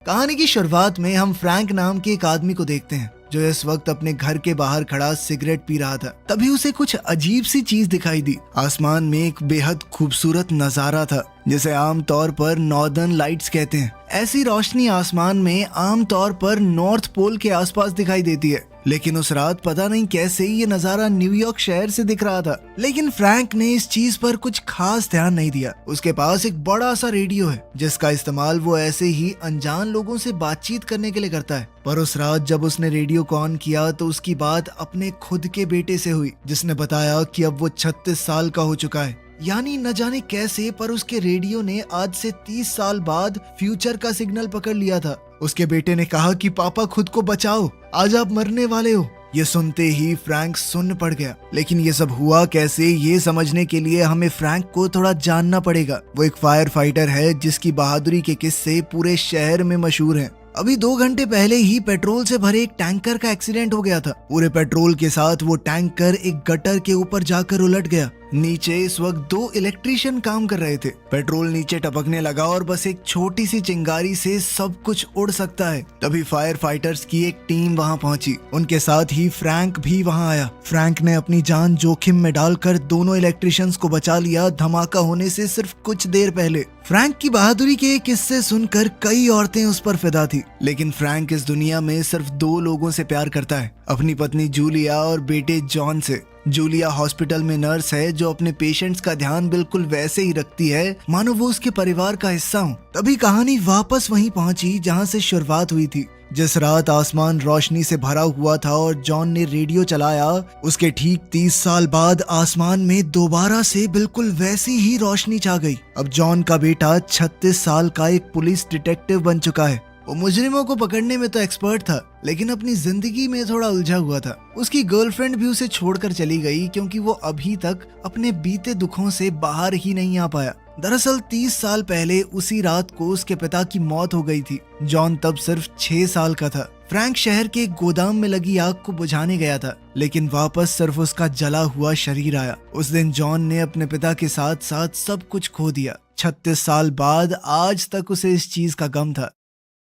कहानी की शुरुआत में हम फ्रैंक नाम के एक आदमी को देखते हैं जो इस वक्त अपने घर के बाहर खड़ा सिगरेट पी रहा था। तभी उसे कुछ अजीब सी चीज दिखाई दी। आसमान में एक बेहद खूबसूरत नजारा था जिसे आमतौर पर नॉर्दर्न लाइट्स कहते हैं। ऐसी रोशनी आसमान में आमतौर पर नॉर्थ पोल के आसपास दिखाई देती है, लेकिन उस रात पता नहीं कैसे ये नजारा न्यूयॉर्क शहर से दिख रहा था। लेकिन फ्रैंक ने इस चीज पर कुछ खास ध्यान नहीं दिया। उसके पास एक बड़ा सा रेडियो है जिसका इस्तेमाल वो ऐसे ही अनजान लोगों से बातचीत करने के लिए करता है। पर उस रात जब उसने रेडियो को ऑन किया तो उसकी बात अपने खुद के बेटे से हुई, जिसने बताया कि अब वो 36 साल का हो चुका है। यानी न जाने कैसे पर उसके रेडियो ने आज से 30 साल बाद फ्यूचर का सिग्नल पकड़ लिया था। उसके बेटे ने कहा कि पापा खुद को बचाओ, आज आप मरने वाले हो। ये सुनते ही फ्रैंक सुन्न पड़ गया। लेकिन ये सब हुआ कैसे, ये समझने के लिए हमें फ्रैंक को थोड़ा जानना पड़ेगा। वो एक फायर फाइटर है जिसकी बहादुरी के किस्से पूरे शहर में मशहूर हैं। अभी 2 घंटे पहले ही पेट्रोल से भरे एक टैंकर का एक्सीडेंट हो गया था। पूरे पेट्रोल के साथ वो टैंकर एक गटर के ऊपर जाकर उलट गया। नीचे इस वक्त 2 इलेक्ट्रीशियन काम कर रहे थे। पेट्रोल नीचे टपकने लगा और बस एक छोटी सी चिंगारी से सब कुछ उड़ सकता है। तभी फायर फाइटर्स की एक टीम वहां पहुंची। उनके साथ ही फ्रैंक भी वहां आया। फ्रैंक ने अपनी जान जोखिम में डालकर दोनों इलेक्ट्रीशियंस को बचा लिया धमाका होने से सिर्फ कुछ देर पहले। फ्रैंक की बहादुरी के किस्से सुनकर कई औरतें उस पर फिदा थी। लेकिन फ्रैंक इस दुनिया में सिर्फ 2 लोगों से प्यार करता है, अपनी पत्नी जूलिया और बेटे जॉन से। जूलिया हॉस्पिटल में नर्स है जो अपने पेशेंट्स का ध्यान बिल्कुल वैसे ही रखती है मानो वो उसके परिवार का हिस्सा हो। तभी कहानी वापस वहीं पहुंची जहां से शुरुआत हुई थी। जिस रात आसमान रोशनी से भरा हुआ था और जॉन ने रेडियो चलाया, उसके ठीक 30 साल बाद आसमान में दोबारा से बिल्कुल वैसी ही रोशनी छा गई। अब जॉन का बेटा 36 साल का एक पुलिस डिटेक्टिव बन चुका है। वो मुजरिमों को पकड़ने में तो एक्सपर्ट था, लेकिन अपनी जिंदगी में थोड़ा उलझा हुआ था। उसकी गर्लफ्रेंड भी उसे छोड़कर चली गई क्योंकि वो अभी तक अपने बीते दुखों से बाहर ही नहीं आ पाया। दरअसल 30 साल पहले उसी रात को उसके पिता की मौत हो गई थी। जॉन तब सिर्फ 6 साल का था। फ्रैंक शहर के एक गोदाम में लगी आग को बुझाने गया था, लेकिन वापस सिर्फ उसका जला हुआ शरीर आया। उस दिन जॉन ने अपने पिता के साथ साथ सब कुछ खो दिया। 36 साल बाद आज तक उसे इस चीज का गम था।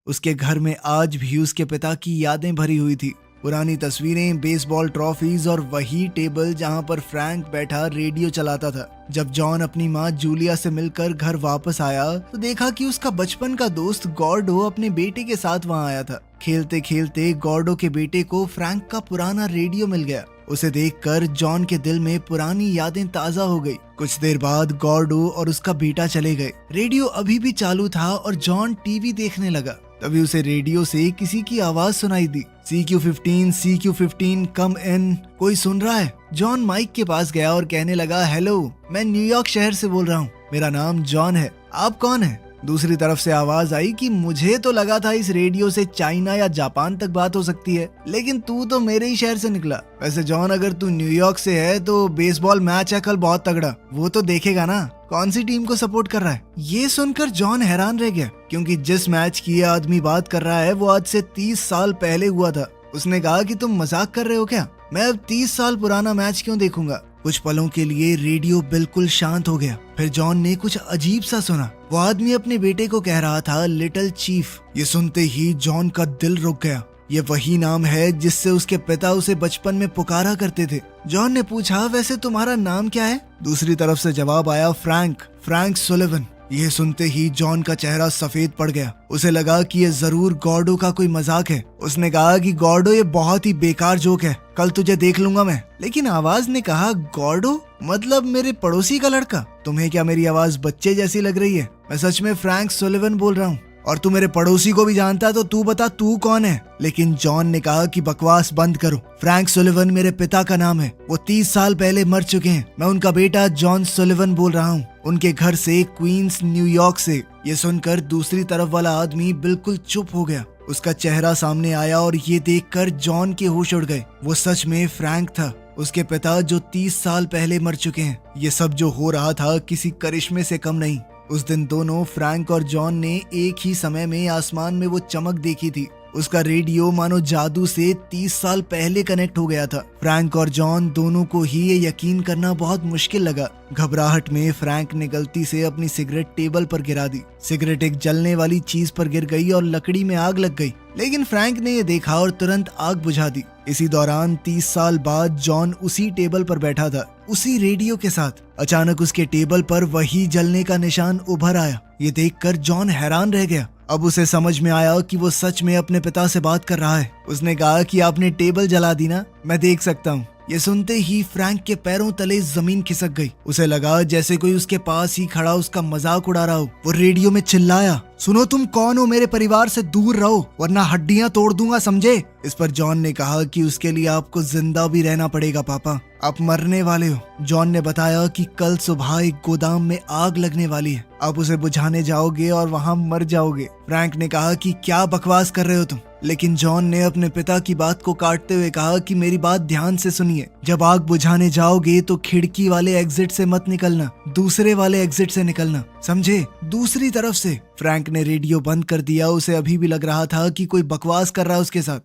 उसके घर में आज भी उसके पिता की यादें भरी हुई थी। पुरानी तस्वीरें, बेसबॉल ट्रॉफीज और वही टेबल जहां पर फ्रैंक बैठा रेडियो चलाता था। जब जॉन अपनी माँ जूलिया से मिलकर घर वापस आया तो देखा कि उसका बचपन का दोस्त गॉर्डो अपने बेटे के साथ वहां आया था। खेलते खेलते गॉर्डो के बेटे को फ्रैंक का पुराना रेडियो मिल गया। उसे देखकर जॉन के दिल में पुरानी यादें ताजा हो गई। कुछ देर बाद गॉर्डो और उसका बेटा चले गए। रेडियो अभी भी चालू था और जॉन टीवी देखने लगा। तभी उसे रेडियो से किसी की आवाज सुनाई दी, CQ15 कम इन। कोई सुन रहा है? जॉन माइक के पास गया और कहने लगा, हेलो, मैं न्यूयॉर्क शहर से बोल रहा हूँ, मेरा नाम जॉन है, आप कौन है? दूसरी तरफ से आवाज आई कि मुझे तो लगा था इस रेडियो से चाइना या जापान तक बात हो सकती है, लेकिन तू तो मेरे ही शहर से निकला। वैसे जॉन, अगर तू न्यूयॉर्क से है तो बेसबॉल मैच है कल बहुत तगड़ा, वो तो देखेगा ना? कौन सी टीम को सपोर्ट कर रहा है? ये सुनकर जॉन हैरान रह गया, क्योंकि जिस मैच की ये आदमी बात कर रहा है वो आज से 30 साल पहले हुआ था। उसने कहा कि तुम मजाक कर रहे हो क्या? मैं अब 30 साल पुराना मैच क्यों देखूंगा? कुछ पलों के लिए रेडियो बिल्कुल शांत हो गया। फिर जॉन ने कुछ अजीब सा सुना। वो आदमी अपने बेटे को कह रहा था, लिटिल चीफ। ये सुनते ही जॉन का दिल रुक गया। ये वही नाम है जिससे उसके पिता उसे बचपन में पुकारा करते थे। जॉन ने पूछा, वैसे तुम्हारा नाम क्या है? दूसरी तरफ से जवाब आया, फ्रैंक सुलिवन। ये सुनते ही जॉन का चेहरा सफेद पड़ गया। उसे लगा कि ये जरूर गॉर्डो का कोई मजाक है। उसने कहा कि गॉर्डो, ये बहुत ही बेकार जोक है, कल तुझे देख लूंगा मैं। लेकिन आवाज ने कहा, गॉर्डो मतलब मेरे पड़ोसी का लड़का? तुम्हें क्या मेरी आवाज बच्चे जैसी लग रही है? मैं सच में फ्रैंक सुलिवन बोल रहा हूँ, और तू मेरे पड़ोसी को भी जानता, तो तू बता तू कौन है? लेकिन जॉन ने कहा कि बकवास बंद करो। फ्रैंक सुलिवन मेरे पिता का नाम है, वो 30 साल पहले मर चुके हैं। मैं उनका बेटा जॉन सुलिवन बोल रहा हूँ, उनके घर से, क्वींस, न्यूयॉर्क से। ये सुनकर दूसरी तरफ वाला आदमी बिल्कुल चुप हो गया। उसका चेहरा सामने आया और ये देखकर जॉन के होश उड़ गए। वो सच में फ्रैंक था, उसके पिता जो 30 साल पहले मर चुके हैं। ये सब जो हो रहा था किसी करिश्मे से कम नहीं। उस दिन दोनों फ्रैंक और जॉन ने एक ही समय में आसमान में वो चमक देखी थी उसका रेडियो मानो जादू से 30 साल पहले कनेक्ट हो गया था। फ्रैंक और जॉन दोनों को ही ये यकीन करना बहुत मुश्किल लगा। घबराहट में फ्रैंक ने गलती से अपनी सिगरेट टेबल पर गिरा दी। सिगरेट एक जलने वाली चीज पर गिर गई और लकड़ी में आग लग गई, लेकिन फ्रैंक ने ये देखा और तुरंत आग बुझा दी। इसी दौरान 30 साल बाद जॉन उसी टेबल पर बैठा था, उसी रेडियो के साथ। अचानक उसके टेबल पर वही जलने का निशान उभर आया। ये देखकर जॉन हैरान रह गया। अब उसे समझ में आया कि वो सच में अपने पिता से बात कर रहा है। उसने कहा कि आपने टेबल जला दी ना, मैं देख सकता हूँ। ये सुनते ही फ्रैंक के पैरों तले जमीन खिसक गई। उसे लगा जैसे कोई उसके पास ही खड़ा उसका मजाक उड़ा रहा हो। वो रेडियो में चिल्लाया, सुनो तुम कौन हो, मेरे परिवार से दूर रहो वरना हड्डियां तोड़ दूंगा, समझे। इस पर जॉन ने कहा कि उसके लिए आपको जिंदा भी रहना पड़ेगा पापा, आप मरने वाले हो। जॉन ने बताया कि कल सुबह एक गोदाम में आग लगने वाली है, आप उसे बुझाने जाओगे और वहां मर जाओगे। फ्रैंक ने कहा कि क्या बकवास कर रहे हो तुम, लेकिन जॉन ने अपने पिता की बात को काटते हुए कहा कि मेरी बात ध्यान से सुनिए, जब आग बुझाने जाओगे तो खिड़की वाले एग्जिट से मत निकलना, दूसरे वाले एग्जिट से निकलना, समझे, दूसरी तरफ से। फ्रैंक ने रेडियो बंद कर दिया। उसे अभी भी लग रहा था कि कोई बकवास कर रहा है उसके साथ।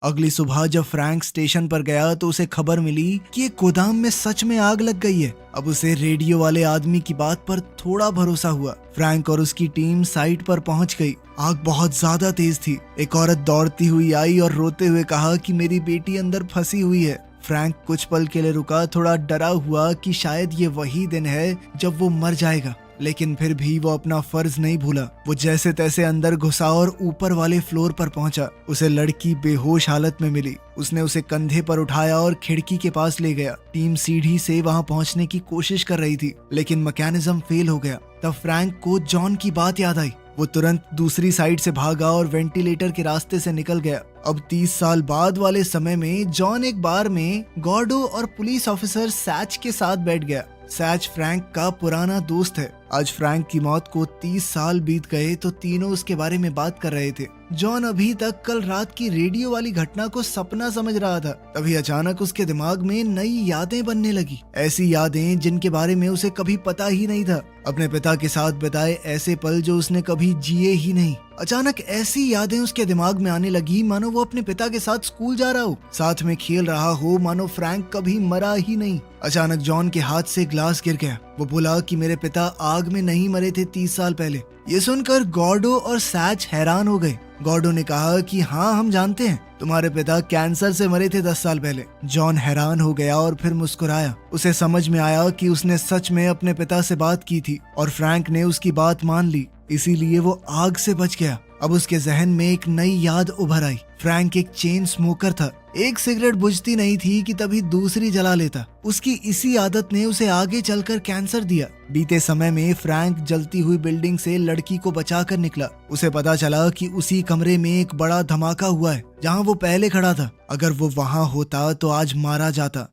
अगली सुबह जब फ्रैंक स्टेशन पर गया तो उसे खबर मिली कि एक गोदाम में सच में आग लग गई है। अब उसे रेडियो वाले आदमी की बात पर थोड़ा भरोसा हुआ। फ्रैंक और उसकी टीम साइट पर पहुंच गई। आग बहुत ज्यादा तेज थी। एक औरत दौड़ती हुई आई और रोते हुए कहा कि मेरी बेटी अंदर फंसी हुई है। फ्रैंक कुछ पल के लिए रुका, थोड़ा डरा हुआ कि शायद ये वही दिन है जब वो मर जाएगा, लेकिन फिर भी वो अपना फर्ज नहीं भूला। वो जैसे तैसे अंदर घुसा और ऊपर वाले फ्लोर पर पहुंचा। उसे लड़की बेहोश हालत में मिली। उसने उसे कंधे पर उठाया और खिड़की के पास ले गया। टीम सीढ़ी से वहां पहुंचने की कोशिश कर रही थी, लेकिन मैकेनिज्म फेल हो गया। तब फ्रैंक को जॉन की बात याद आई। वो तुरंत दूसरी साइड से भागा और वेंटिलेटर के रास्ते से निकल गया। अब 30 साल बाद वाले समय में जॉन एक बार में गॉर्डो और पुलिस ऑफिसर सैच के साथ बैठ गया। सैच फ्रैंक का पुराना दोस्त है। आज फ्रैंक की मौत को 30 साल बीत गए तो तीनों उसके बारे में बात कर रहे थे। जॉन अभी तक कल रात की रेडियो वाली घटना को सपना समझ रहा था। तभी अचानक उसके दिमाग में नई यादें बनने लगी, ऐसी यादें जिनके बारे में उसे कभी पता ही नहीं था। अपने पिता के साथ बिताए ऐसे पल जो उसने कभी जिए ही नहीं। अचानक ऐसी यादें उसके दिमाग में आने लगी मानो वो अपने पिता के साथ स्कूल जा रहा हो, साथ में खेल रहा हो, मानो फ्रैंक कभी मरा ही नहीं। अचानक जॉन के हाथ से ग्लास गिर गया। वो बोला कि मेरे पिता आग में नहीं मरे थे 30 साल पहले। ये सुनकर गॉर्डो और सैच हैरान हो गए। गॉर्डो ने कहा कि हाँ, हम जानते हैं, तुम्हारे पिता कैंसर से मरे थे 10 साल पहले। जॉन हैरान हो गया और फिर मुस्कुराया। उसे समझ में आया कि उसने सच में अपने पिता से बात की थी और फ्रैंक ने उसकी बात मान ली, इसीलिए वो आग से बच गया। अब उसके जहन में एक नई याद उभर आई। फ्रैंक एक चेन स्मोकर था। एक सिगरेट बुझती नहीं थी कि तभी दूसरी जला लेता। उसकी इसी आदत ने उसे आगे चलकर कैंसर दिया। बीते समय में फ्रैंक जलती हुई बिल्डिंग से लड़की को बचाकर निकला। उसे पता चला कि उसी कमरे में एक बड़ा धमाका हुआ है जहां वो पहले खड़ा था। अगर वो वहां होता तो आज मारा जाता।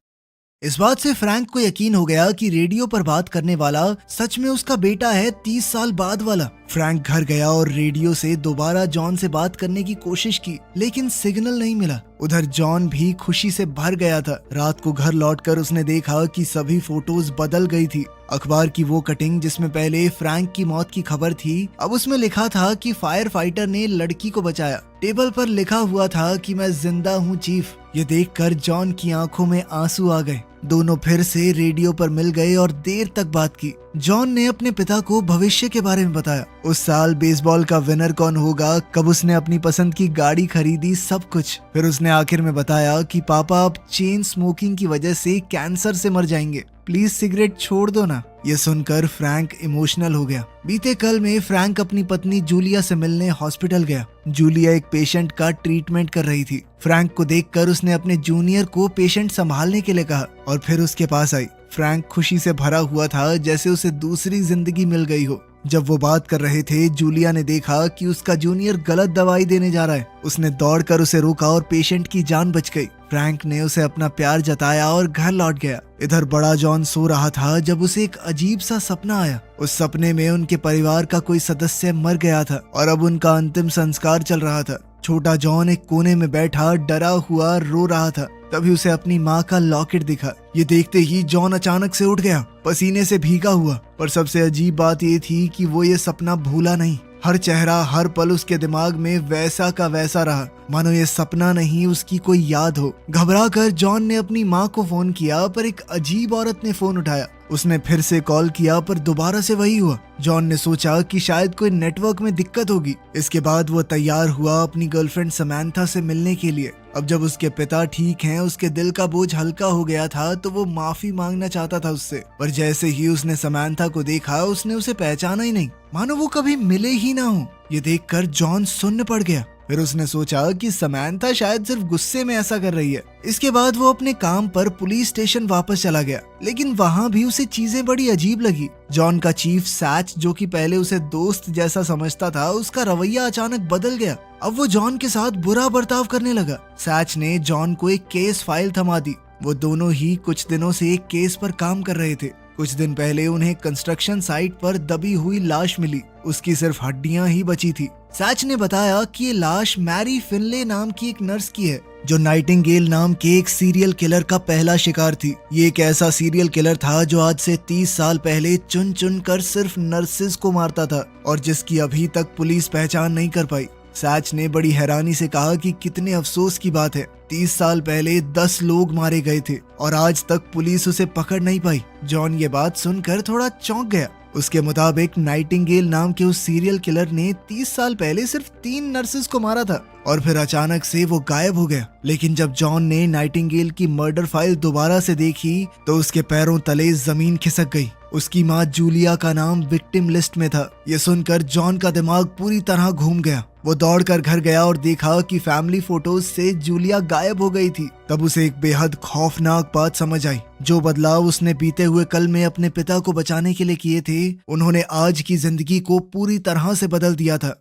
इस बात से फ्रैंक को यकीन हो गया कि रेडियो पर बात करने वाला सच में उसका बेटा है, 30 साल बाद वाला। फ्रैंक घर गया और रेडियो से दोबारा जॉन से बात करने की कोशिश की, लेकिन सिग्नल नहीं मिला। उधर जॉन भी खुशी से भर गया था। रात को घर लौटकर उसने देखा कि सभी फोटोज बदल गई थी। अखबार की वो कटिंग जिसमें पहले फ्रैंक की मौत की खबर थी, अब उसमें लिखा था कि फायर फाइटर ने लड़की को बचाया। टेबल पर लिखा हुआ था कि मैं जिंदा हूँ चीफ। ये देखकर जॉन की आंखों में आंसू आ गए। दोनों फिर से रेडियो पर मिल गए और देर तक बात की। जॉन ने अपने पिता को भविष्य के बारे में बताया। उस साल बेसबॉल का विनर कौन होगा, कब उसने अपनी पसंद की गाड़ी खरीदी, सब कुछ। फिर उसने आखिर में बताया कि पापा अब चेन स्मोकिंग की वजह से कैंसर से मर जाएंगे, प्लीज सिगरेट छोड़ दो ना। ये सुनकर फ्रैंक इमोशनल हो गया। बीते कल में फ्रैंक अपनी पत्नी जूलिया से मिलने हॉस्पिटल गया। जूलिया एक पेशेंट का ट्रीटमेंट कर रही थी। फ्रैंक को देखकर उसने अपने जूनियर को पेशेंट संभालने के लिए कहा और फिर उसके पास आई। फ्रैंक खुशी से भरा हुआ था, जैसे उसे दूसरी जिंदगी मिल गई हो। जब वो बात कर रहे थे, जूलिया ने देखा कि उसका जूनियर गलत दवाई देने जा रहा है। उसने दौड़कर उसे रोका और पेशेंट की जान बच गई। फ्रैंक ने उसे अपना प्यार जताया और घर लौट गया। इधर बड़ा जॉन सो रहा था जब उसे एक अजीब सा सपना आया। उस सपने में उनके परिवार का कोई सदस्य मर गया था और अब उनका अंतिम संस्कार चल रहा था। छोटा जॉन एक कोने में बैठा डरा हुआ रो रहा था। तभी उसे अपनी माँ का लॉकेट दिखा। ये देखते ही जॉन अचानक से उठ गया, पसीने से भीगा हुआ। पर सबसे अजीब बात ये थी कि वो ये सपना भूला नहीं। हर चेहरा हर पल उसके दिमाग में वैसा का वैसा रहा, मानो ये सपना नहीं उसकी कोई याद हो। घबरा कर जॉन ने अपनी माँ को फोन किया, पर एक अजीब औरत ने फोन उठाया। उसने फिर से कॉल किया, पर दोबारा से वही हुआ। जॉन ने सोचा कि शायद कोई नेटवर्क में दिक्कत होगी। इसके बाद वो तैयार हुआ अपनी गर्लफ्रेंड समैंथा से मिलने के लिए। अब जब उसके पिता ठीक हैं, उसके दिल का बोझ हल्का हो गया था, तो वो माफी मांगना चाहता था उससे। पर जैसे ही उसने समैंथा को देखा, उसने उसे पहचाना ही नहीं, मानो वो कभी मिले ही ना हो। ये देखकर जॉन सुन्न पड़ गया। फिर उसने सोचा कि समैंथा शायद सिर्फ गुस्से में ऐसा कर रही है। इसके बाद वो अपने काम पर पुलिस स्टेशन वापस चला गया, लेकिन वहाँ भी उसे चीजें बड़ी अजीब लगी। जॉन का चीफ सैच, जो कि पहले उसे दोस्त जैसा समझता था, उसका रवैया अचानक बदल गया। अब वो जॉन के साथ बुरा बर्ताव करने लगा। सैच ने जॉन को एक केस फाइल थमा दी। वो दोनों ही कुछ दिनों से एक केस पर काम कर रहे थे। कुछ दिन पहले उन्हें कंस्ट्रक्शन साइट पर दबी हुई लाश मिली। उसकी सिर्फ हड्डियां ही बची थी। सैच ने बताया कि ये लाश मैरी फिनले नाम की एक नर्स की है, जो नाइटिंगेल नाम के एक सीरियल किलर का पहला शिकार थी। ये एक ऐसा सीरियल किलर था जो आज से 30 साल पहले चुन चुन कर सिर्फ नर्सेज को मारता था, और जिसकी अभी तक पुलिस पहचान नहीं कर पाई। सैच ने बड़ी हैरानी से कहा कि कितने अफसोस की बात है, 30 साल पहले 10 लोग मारे गए थे और आज तक पुलिस उसे पकड़ नहीं पाई। जॉन ये बात सुनकर थोड़ा चौंक गया। उसके मुताबिक नाइटिंगेल नाम के उस सीरियल किलर ने 30 साल पहले सिर्फ 3 नर्सेज को मारा था और फिर अचानक से वो गायब हो गया। लेकिन जब जॉन ने नाइटिंगेल की मर्डर फाइल दोबारा से देखी, तो उसके पैरों तले जमीन खिसक गई। उसकी माँ जूलिया का नाम विक्टिम लिस्ट में था। ये सुनकर जॉन का दिमाग पूरी तरह घूम गया। वो दौड़कर घर गया और देखा कि फैमिली फोटोज से जूलिया गायब हो गई थी। तब उसे एक बेहद खौफनाक बात समझ आई। जो बदलाव उसने बीते हुए कल में अपने पिता को बचाने के लिए किए थे, उन्होंने आज की जिंदगी को पूरी तरह से बदल दिया था।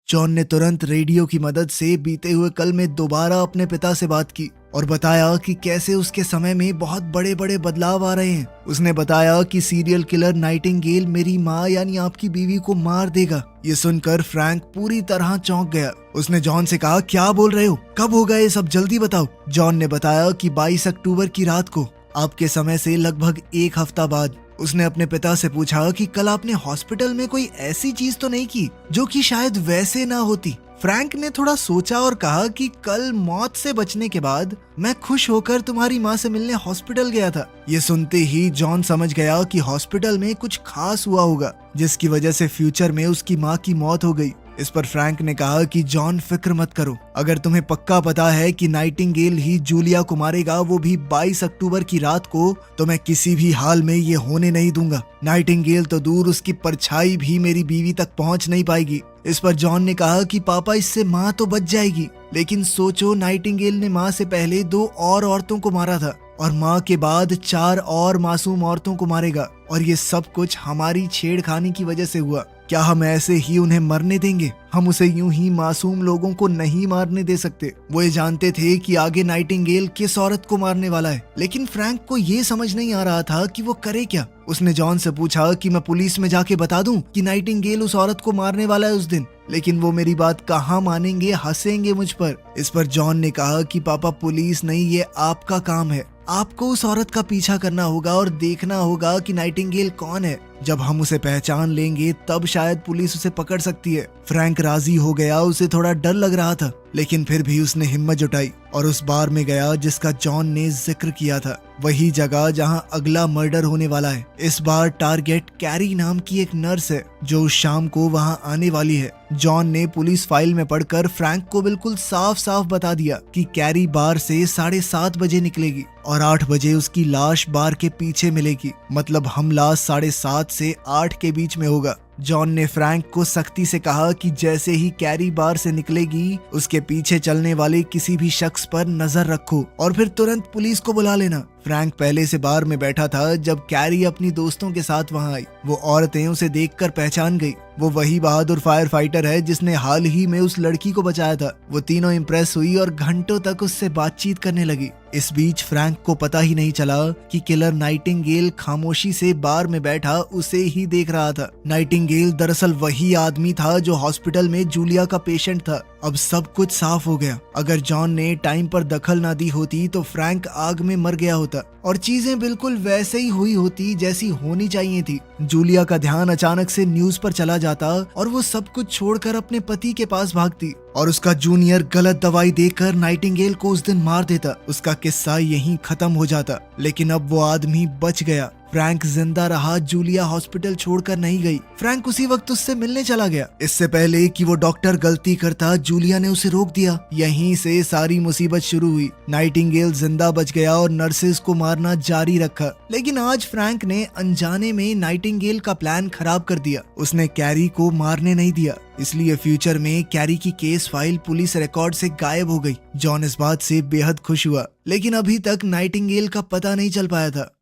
जॉन ने तुरंत रेडियो की मदद से बीते हुए कल में दोबारा अपने पिता से बात की और बताया कि कैसे उसके समय में बहुत बड़े बड़े बदलाव आ रहे हैं। उसने बताया कि सीरियल किलर नाइटिंगेल मेरी माँ यानी आपकी बीवी को मार देगा। ये सुनकर फ्रैंक पूरी तरह चौंक गया। उसने जॉन से कहा, क्या बोल रहे हो, कब होगा ये सब, जल्दी बताओ। जॉन ने बताया कि 22 अक्टूबर की रात को, आपके समय से लगभग 1 हफ्ता बाद। उसने अपने पिता से पूछा कि कल आपने हॉस्पिटल में कोई ऐसी चीज तो नहीं की जो कि शायद वैसे ना होती। फ्रैंक ने थोड़ा सोचा और कहा कि कल मौत से बचने के बाद मैं खुश होकर तुम्हारी माँ से मिलने हॉस्पिटल गया था। ये सुनते ही जॉन समझ गया कि हॉस्पिटल में कुछ खास हुआ होगा, जिसकी वजह से फ्यूचर में उसकी माँ की मौत हो गई। इस पर फ्रैंक ने कहा कि जॉन, फिक्र मत करो, अगर तुम्हें पक्का पता है कि नाइटिंगेल ही जूलिया को मारेगा, वो भी 22 अक्टूबर की रात को, तो मैं किसी भी हाल में ये होने नहीं दूंगा। नाइटिंगेल तो दूर, उसकी परछाई भी मेरी बीवी तक पहुंच नहीं पाएगी। इस पर जॉन ने कहा कि पापा, इससे माँ तो बच जाएगी, लेकिन सोचो, नाइटिंगेल ने माँ से पहले 2 और औरतों को मारा था और माँ के बाद 4 और मासूम औरतों को मारेगा, और ये सब कुछ हमारी छेड़खानी की वजह से हुआ। क्या हम ऐसे ही उन्हें मरने देंगे? हम उसे यूं ही मासूम लोगों को नहीं मारने दे सकते। वो ये जानते थे कि आगे नाइटिंगेल किस औरत को मारने वाला है, लेकिन फ्रैंक को ये समझ नहीं आ रहा था कि वो करे क्या। उसने जॉन से पूछा कि मैं पुलिस में जाके बता दूं कि नाइटिंगेल उस औरत को मारने वाला है उस दिन, लेकिन वो मेरी बात कहाँ मानेंगे, हंसेंगे मुझ पर। इस पर जॉन ने कहा कि पापा, पुलिस नहीं, ये आपका काम है। आपको उस औरत का पीछा करना होगा और देखना होगा कि नाइटिंगेल कौन है। जब हम उसे पहचान लेंगे तब शायद पुलिस उसे पकड़ सकती है। फ्रैंक राजी हो गया। उसे थोड़ा डर लग रहा था, लेकिन फिर भी उसने हिम्मत जुटाई और उस बार में गया जिसका जॉन ने जिक्र किया था, वही जगह जहां अगला मर्डर होने वाला है। इस बार टारगेट कैरी नाम की एक नर्स है जो उस शाम को वहां आने वाली है। जॉन ने पुलिस फाइल में पढ़कर फ्रैंक को बिल्कुल साफ साफ बता दिया कि कैरी बार से 7:30 बजे निकलेगी और 8 बजे उसकी लाश बार के पीछे मिलेगी। मतलब हमला 7:30 से 8 के बीच में होगा। जॉन ने फ्रैंक को सख्ती से कहा कि जैसे ही कैरी बार से निकलेगी, उसके पीछे चलने वाले किसी भी शख्स पर नजर रखो और फिर तुरंत पुलिस को बुला लेना। फ्रैंक पहले से बार में बैठा था जब कैरी अपनी दोस्तों के साथ वहां आई। वो औरतें उसे देखकर पहचान गई। वो वही बहादुर फायर फाइटर है जिसने हाल ही में उस लड़की को बचाया था। वो तीनों इम्प्रेस हुई और घंटों तक उससे बातचीत करने लगी। इस बीच फ्रैंक को पता ही नहीं चला कि किलर नाइटिंगेल खामोशी से बार में बैठा उसे ही देख रहा था। नाइटिंगेल दरअसल वही आदमी था जो हॉस्पिटल में जूलिया का पेशेंट था। अब सब कुछ साफ हो गया। अगर जॉन ने टाइम पर दखल ना दी होती तो फ्रैंक आग में मर गया होता और चीजें बिल्कुल वैसे ही हुई होती जैसी होनी चाहिए थी। जूलिया का ध्यान अचानक से न्यूज पर चला जाता और वो सब कुछ छोड़कर अपने पति के पास भागती और उसका जूनियर गलत दवाई देकर नाइटिंगेल को उस दिन मार देता। उसका किस्सा यहीं खत्म हो जाता, लेकिन अब वो आदमी बच गया। फ्रैंक जिंदा रहा, जूलिया हॉस्पिटल छोड़कर नहीं गई। फ्रैंक उसी वक्त उससे मिलने चला गया। इससे पहले कि वो डॉक्टर गलती करता, जूलिया ने उसे रोक दिया। यहीं से सारी मुसीबत शुरू हुई। नाइटिंगेल जिंदा बच गया और नर्सेस को मारना जारी रखा। लेकिन आज फ्रैंक ने अनजाने में नाइटिंगेल का प्लान खराब कर दिया। उसने कैरी को मारने नहीं दिया, इसलिए फ्यूचर में कैरी की केस फाइल पुलिस रिकॉर्ड से गायब हो गई। जॉन इस बात से बेहद खुश हुआ, लेकिन अभी तक नाइटिंगेल का पता नहीं चल पाया था।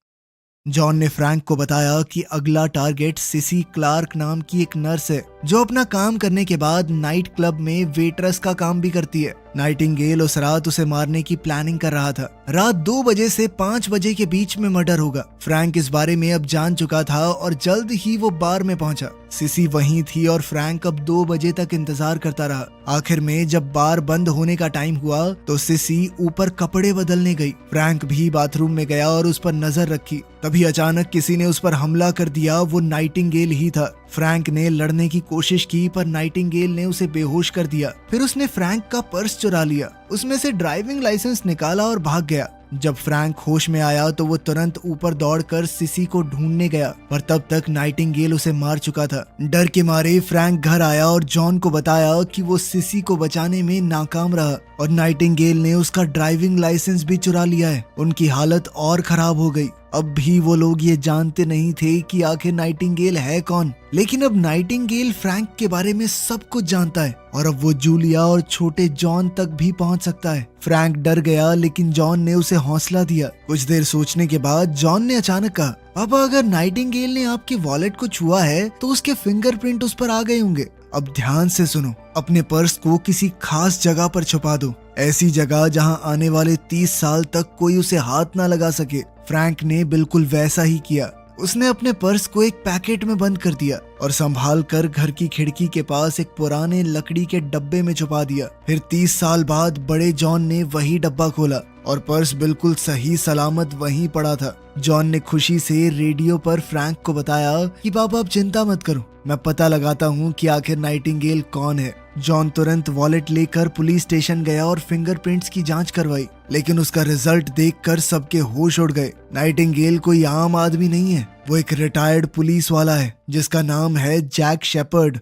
जॉन ने फ्रैंक को बताया कि अगला टारगेट सिसी क्लार्क नाम की एक नर्स है, जो अपना काम करने के बाद नाइट क्लब में वेट्रेस का काम भी करती है। नाइटिंगेल उस रात उसे मारने की प्लानिंग कर रहा था। रात 2 बजे से 5 बजे के बीच में मर्डर होगा। फ्रैंक इस बारे में अब जान चुका था और जल्द ही वो बार में पहुंचा। सिसी वहीं थी और फ्रैंक अब 2 बजे तक इंतजार करता रहा। आखिर में जब बार बंद होने का टाइम हुआ तो सिसी ऊपर कपड़े बदलने गई। फ्रैंक भी बाथरूम में गया और उस पर नजर रखी। तभी अचानक किसी ने उस पर हमला कर दिया। वो नाइटिंगेल ही था। फ्रैंक ने लड़ने की कोशिश की पर नाइटिंगेल ने उसे बेहोश कर दिया। फिर उसने फ्रैंक का पर्स चुरा लिया, उसमें से ड्राइविंग लाइसेंस निकाला और भाग गया। जब फ्रैंक होश में आया तो वो तुरंत ऊपर दौड़कर सिसी को ढूंढने गया, पर तब तक नाइटिंगेल उसे मार चुका था। डर के मारे फ्रैंक घर आया और जॉन को बताया कि वो सिसी को बचाने में नाकाम रहा और नाइटिंगेल ने उसका ड्राइविंग लाइसेंस भी चुरा लिया है। उनकी हालत और खराब हो गई। अब भी वो लोग ये जानते नहीं थे कि आखिर नाइटिंगेल है कौन, लेकिन अब नाइटिंगेल फ्रैंक के बारे में सब कुछ जानता है और अब वो जूलिया और छोटे जॉन तक भी पहुंच सकता है। फ्रैंक डर गया, लेकिन जॉन ने उसे हौसला दिया। कुछ देर सोचने के बाद जॉन ने अचानक कहा, पापा अगर नाइटिंगेल ने आपके वॉलेट को छुआ है तो उसके फिंगरप्रिंट उस पर आ गए होंगे। अब ध्यान से सुनो, अपने पर्स को किसी खास जगह पर छुपा दो, ऐसी जगह जहां आने वाले 30 साल तक कोई उसे हाथ ना लगा सके। फ्रैंक ने बिल्कुल वैसा ही किया। उसने अपने पर्स को एक पैकेट में बंद कर दिया और संभाल कर घर की खिड़की के पास एक पुराने लकड़ी के डब्बे में छुपा दिया। फिर 30 साल बाद बड़े जॉन ने वही डब्बा खोला और पर्स बिल्कुल सही सलामत वहीं पड़ा था। जॉन ने खुशी से रेडियो पर फ्रैंक को बताया कि पापा आप चिंता मत करो, मैं पता लगाता हूँ कि आखिर नाइटिंगेल कौन है। जॉन तुरंत वॉलेट लेकर पुलिस स्टेशन गया और फिंगरप्रिंट्स की जांच करवाई, लेकिन उसका रिजल्ट देखकर सबके होश उड़ गए। नाइटिंगेल कोई आम आदमी नहीं है, वो एक रिटायर्ड पुलिस वाला है जिसका नाम है जैक शेपर्ड।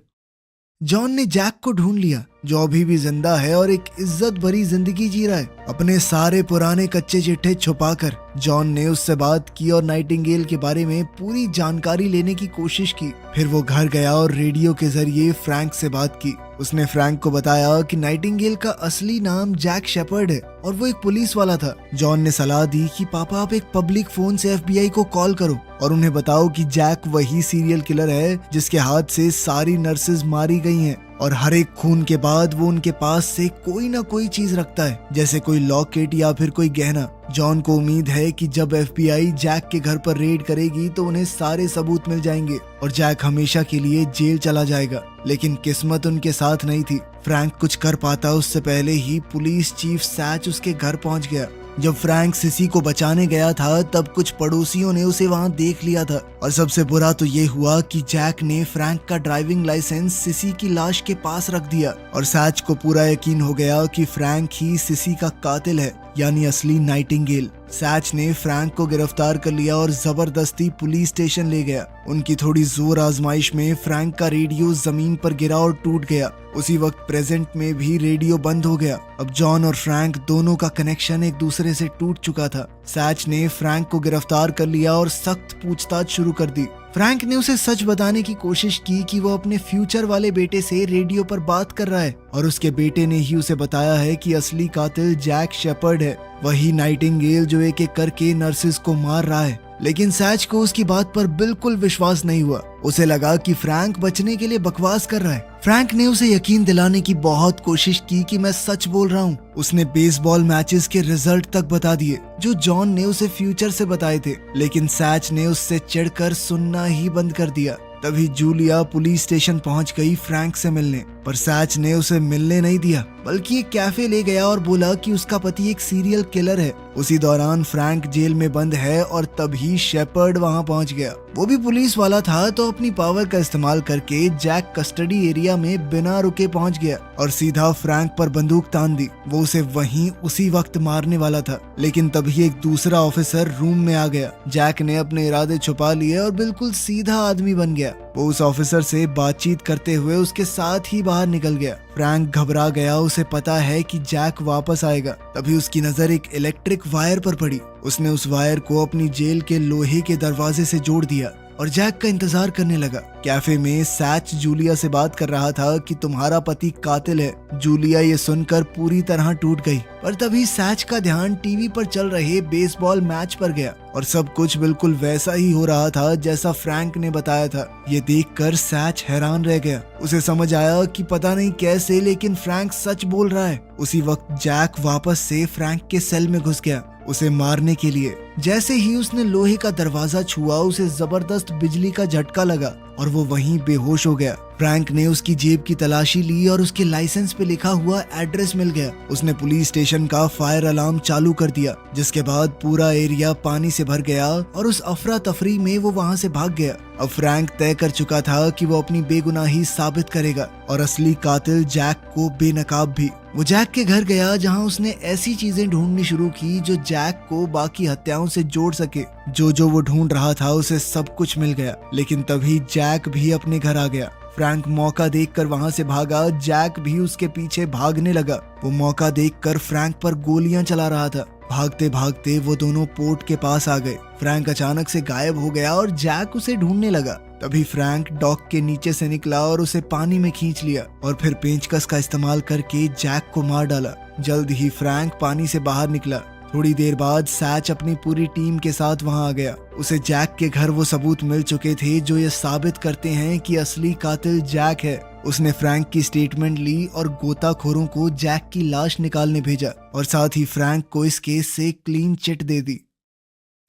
जॉन ने जैक को ढूंढ लिया, जो अभी भी जिंदा है और एक इज्जत भरी जिंदगी जी रहा है। अपने सारे पुराने कच्चे चिट्ठे छुपाकर जॉन ने उससे बात की और नाइटिंगेल के बारे में पूरी जानकारी लेने की कोशिश की। फिर वो घर गया और रेडियो के जरिए फ्रैंक से बात की। उसने फ्रैंक को बताया कि नाइटिंगेल का असली नाम जैक शेपर्ड है और वो एक पुलिस वाला था। जॉन ने सलाह दी कि पापा आप एक पब्लिक फोन से FBI को कॉल करो और उन्हें बताओ कि जैक वही सीरियल किलर है जिसके हाथ से सारी नर्सेज मारी गई हैं और हर एक खून के बाद वो उनके पास से कोई ना कोई चीज रखता है, जैसे कोई लॉकेट या फिर कोई गहना। जॉन को उम्मीद है कि जब FBI जैक के घर पर रेड करेगी तो उन्हें सारे सबूत मिल जाएंगे और जैक हमेशा के लिए जेल चला जाएगा। लेकिन किस्मत उनके साथ नहीं थी। फ्रैंक कुछ कर पाता उससे पहले ही पुलिस चीफ सैच उसके घर पहुंच गया। जब फ्रैंक सिसी को बचाने गया था तब कुछ पड़ोसियों ने उसे वहां देख लिया था और सबसे बुरा तो ये हुआ कि जैक ने फ्रैंक का ड्राइविंग लाइसेंस सिसी की लाश के पास रख दिया और सैच को पूरा यकीन हो गया कि फ्रैंक ही सिसी का कातिल है, यानी असली नाइटिंगेल। सैच ने फ्रैंक को गिरफ्तार कर लिया और जबरदस्ती पुलिस स्टेशन ले गया। उनकी थोड़ी जोर आजमाइश में फ्रैंक का रेडियो जमीन पर गिरा और टूट गया। उसी वक्त प्रेजेंट में भी रेडियो बंद हो गया। अब जॉन और फ्रैंक दोनों का कनेक्शन एक दूसरे से टूट चुका था। सैच ने फ्रैंक को गिरफ्तार कर लिया और सख्त पूछताछ शुरू कर दी। फ्रैंक ने उसे सच बताने की कोशिश की कि वो अपने फ्यूचर वाले बेटे से रेडियो पर बात कर रहा है और उसके बेटे ने ही उसे बताया है कि असली कातिल जैक शेपर्ड है, वही नाइटिंगेल जो एक एक करके नर्सेस को मार रहा है। लेकिन सैच को उसकी बात पर बिल्कुल विश्वास नहीं हुआ। उसे लगा कि फ्रैंक बचने के लिए बकवास कर रहा है। फ्रैंक ने उसे यकीन दिलाने की बहुत कोशिश की कि मैं सच बोल रहा हूँ। उसने बेसबॉल मैचेस के रिजल्ट तक बता दिए जो जॉन ने उसे फ्यूचर से बताए थे, लेकिन सैच ने उससे चिढ़कर सुनना ही बंद कर दिया। तभी जूलिया पुलिस स्टेशन पहुंच गई फ्रैंक से मिलने। पर सैच ने उसे मिलने नहीं दिया, बल्कि एक कैफे ले गया और बोला कि उसका पति एक सीरियल किलर है। उसी दौरान फ्रैंक जेल में बंद है और तभी शेपर्ड वहां पहुंच गया। वो भी पुलिस वाला था, तो अपनी पावर का इस्तेमाल करके जैक कस्टडी एरिया में बिना रुके पहुंच गया और सीधा फ्रैंक पर बंदूक तान दी। वो उसे वहीं उसी वक्त मारने वाला था, लेकिन तभी एक दूसरा ऑफिसर रूम में आ गया। जैक ने अपने इरादे छुपा लिए और बिल्कुल सीधा आदमी बन गया। वो उस ऑफिसर से बातचीत करते हुए उसके साथ ही बाहर निकल गया। फ्रैंक घबरा गया, उसे पता है कि जैक वापस आएगा। तभी उसकी नजर एक इलेक्ट्रिक वायर पर पड़ी। उसने उस वायर को अपनी जेल के लोहे के दरवाजे से जोड़ दिया और जैक का इंतजार करने लगा। कैफे में सैच जूलिया से बात कर रहा था कि तुम्हारा पति कातिल है। जूलिया ये सुनकर पूरी तरह टूट गई, पर तभी सैच का ध्यान टीवी पर चल रहे बेसबॉल मैच पर गया और सब कुछ बिल्कुल वैसा ही हो रहा था जैसा फ्रैंक ने बताया था। ये देखकर सैच हैरान रह गया। उसे समझ आया कि पता नहीं कैसे, लेकिन फ्रैंक सच बोल रहा है। उसी वक्त जैक वापस से फ्रैंक के सेल में घुस गया उसे मारने के लिए। जैसे ही उसने लोहे का दरवाजा छुआ, उसे जबरदस्त बिजली का झटका लगा और वो वहीं बेहोश हो गया। फ्रैंक ने उसकी जेब की तलाशी ली और उसके लाइसेंस पे लिखा हुआ एड्रेस मिल गया। उसने पुलिस स्टेशन का फायर अलार्म चालू कर दिया, जिसके बाद पूरा एरिया पानी से भर गया और उस अफरा तफरी में वो वहां से भाग गया। अब फ्रैंक तय कर चुका था कि वो अपनी बेगुनाही साबित करेगा और असली कातिल जैक को बेनकाब भी। वो जैक के घर गया, जहां उसने ऐसी चीजें ढूंढनी शुरू की जो जैक को बाकी हत्याओं से जोड़ सके। जो वो ढूंढ रहा था उसे सब कुछ मिल गया, लेकिन तभी जैक भी अपने घर आ गया। फ्रैंक मौका देखकर वहां से भागा, जैक भी उसके पीछे भागने लगा। वो मौका देखकर फ्रैंक पर गोलियां चला रहा था। भागते भागते वो दोनों पोर्ट के पास आ गए। फ्रैंक अचानक से गायब हो गया और जैक उसे ढूंढने लगा। तभी फ्रैंक डॉक के नीचे से निकला और उसे पानी में खींच लिया और फिर पेंचकस का इस्तेमाल करके जैक को मार डाला। जल्द ही फ्रैंक पानी से बाहर निकला। थोड़ी देर बाद सैच अपनी पूरी टीम के साथ वहां आ गया। उसे जैक के घर वो सबूत मिल चुके थे जो ये साबित करते हैं कि असली कातिल जैक है। उसने फ्रैंक की स्टेटमेंट ली और गोताखोरों को जैक की लाश निकालने भेजा और साथ ही फ्रैंक को इस केस से क्लीन चिट दे दी।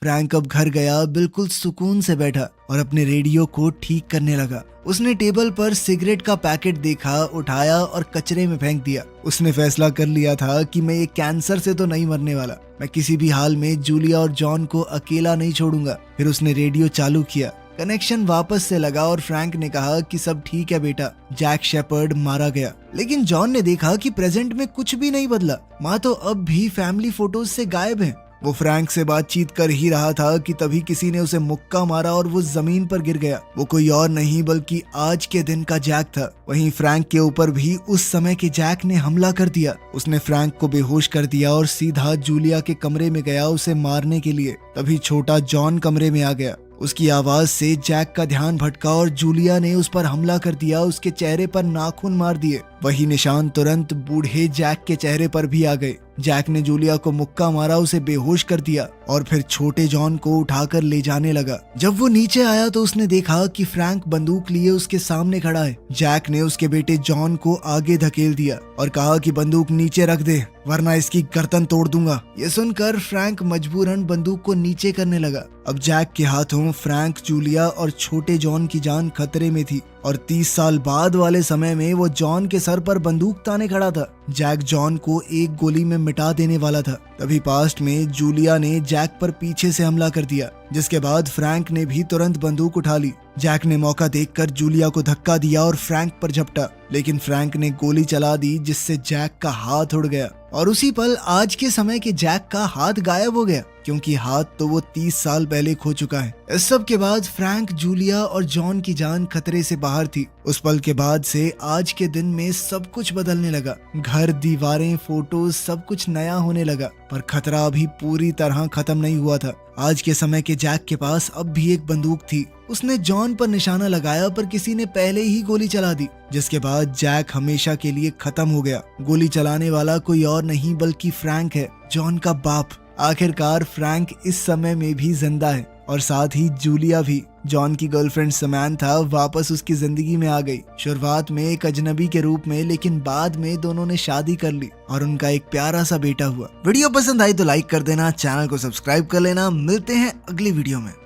फ्रैंक अब घर गया, बिल्कुल सुकून से बैठा और अपने रेडियो को ठीक करने लगा। उसने टेबल पर सिगरेट का पैकेट देखा, उठाया और कचरे में फेंक दिया। उसने फैसला कर लिया था कि मैं ये कैंसर से तो नहीं मरने वाला। मैं किसी भी हाल में जूलिया और जॉन को अकेला नहीं छोड़ूंगा। फिर उसने रेडियो चालू किया। कनेक्शन वापस से लगा और फ्रैंक ने कहा कि सब ठीक है बेटा, जैक शेपर्ड मारा गया। लेकिन जॉन ने देखा कि प्रेजेंट में कुछ भी नहीं बदला। माँ तो अब भी फैमिली फोटोज से गायब है। वो फ्रैंक से बातचीत कर ही रहा था कि तभी किसी ने उसे मुक्का मारा और वो जमीन पर गिर गया। वो कोई और नहीं बल्कि आज के दिन का जैक था। वहीं फ्रैंक के ऊपर भी उस समय के जैक ने हमला कर दिया। उसने फ्रैंक को बेहोश कर दिया और सीधा जूलिया के कमरे में गया उसे मारने के लिए। तभी छोटा जॉन कमरे में आ गया। उसकी आवाज से जैक का ध्यान भटका और जूलिया ने उस पर हमला कर दिया। उसके चेहरे पर नाखून मार दिए। वही निशान तुरंत बूढ़े जैक के चेहरे पर भी आ गए। जैक ने जूलिया को मुक्का मारा, उसे बेहोश कर दिया और फिर छोटे जॉन को उठाकर ले जाने लगा। जब वो नीचे आया तो उसने देखा कि फ्रैंक बंदूक लिए उसके सामने खड़ा है। जैक ने उसके बेटे जॉन को आगे धकेल दिया और कहा कि बंदूक नीचे रख दे, वरना इसकी गर्दन तोड़ दूंगा। ये सुनकर फ्रैंक मजबूरन बंदूक को नीचे करने लगा। अब जैक के हाथों फ्रैंक, जूलिया और छोटे जॉन की जान खतरे में थी और 30 साल बाद वाले समय में वो जॉन के सर पर बंदूक ताने खड़ा था। जैक जॉन को एक गोली में मिटा देने वाला था। तभी पास्ट में जूलिया ने जैक पर पीछे से हमला कर दिया, जिसके बाद फ्रैंक ने भी तुरंत बंदूक उठा ली। जैक ने मौका देखकर जूलिया को धक्का दिया और फ्रैंक पर झपटा, लेकिन फ्रैंक ने गोली चला दी जिससे जैक का हाथ उड़ गया और उसी पल आज के समय के जैक का हाथ गायब हो गया, क्योंकि हाथ तो वो 30 साल पहले खो चुका है। इस सब के बाद फ्रैंक, जूलिया और जॉन की जान खतरे से बाहर थी। उस पल के बाद से आज के दिन में सब कुछ बदलने लगा। घर, दीवारें, फोटोज, सब कुछ नया होने लगा, पर खतरा अभी पूरी तरह खत्म नहीं हुआ था। आज के समय के जैक के पास अब भी एक बंदूक थी। उसने जॉन पर निशाना लगाया, पर किसी ने पहले ही गोली चला दी, जिसके बाद जैक हमेशा के लिए खत्म हो गया। गोली चलाने वाला कोई और नहीं बल्कि फ्रैंक है, जॉन का बाप। आखिरकार फ्रैंक इस समय में भी जिंदा है और साथ ही जूलिया भी। जॉन की गर्लफ्रेंड समैंथा वापस उसकी जिंदगी में आ गई। शुरुआत में एक अजनबी के रूप में, लेकिन बाद में दोनों ने शादी कर ली और उनका एक प्यारा सा बेटा हुआ। वीडियो पसंद आई तो लाइक कर देना, चैनल को सब्सक्राइब कर लेना। मिलते हैं अगली वीडियो में।